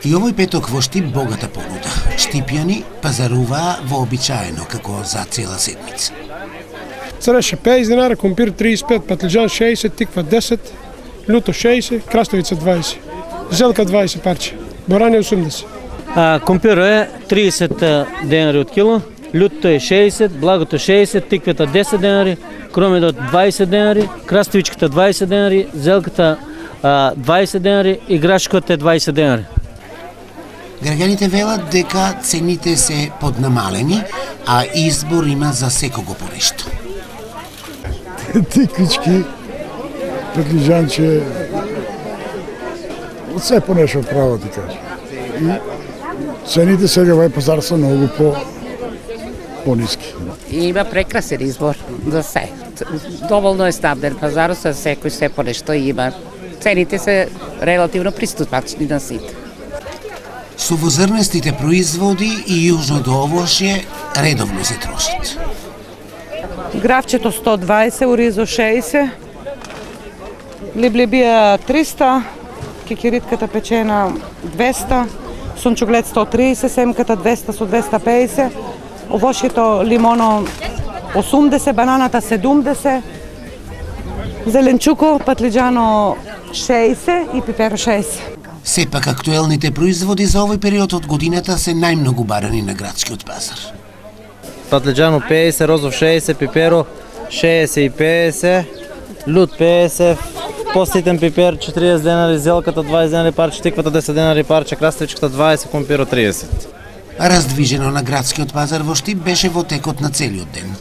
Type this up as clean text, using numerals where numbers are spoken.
И овој петок во Штип богата понуда. Штипјани пазаруваа вообичаено како за цела седмица. Цреше 50 денари, компир 35, патлиџан 60, тиква 10, люто 60, краставица 20, зелка 20 парче, боране 80. Компир е 30 денари од кило, лютото е 60, благото 60, тиквата 10 денари, кромедот 20 денари, краставичката 20 денари, зелката 20 денари и грашката е 20 денари. Граѓаните велат дека цените се поднамалени, а избор има за секого по нешто. Тиквички, петлиџанче, се по нешто право ти кажа. И цените сега вај пазар се многу пониски. Има прекрасен избор за се. Доволно е стабилен пазар, со секој се по нешто има. Цените се релативно пристапачни на сите. Сувозрнестите производи и јужното овошје редовно се трошат. Гравчето 120, оризо 60, либлибија 300, кикиритката печена 200, сунчуглед 130, семката 200 со 250, овошјето лимоно 80, бананата 70, зеленчуко, патлиџано 60 и пиперо 60. Сепак актуелните производи за овој период од годината се најмногу барани на градскиот пазар. Патлиџано 50, розов 60, пиперо 60 и 50, лут 50, поститен пипер 40 денари, зелката 20 денари парче, тиквата 10 денари парче, краставичката 20, компиро 30. Раздвижено на градскиот пазар во Штип беше во текот на целиот ден.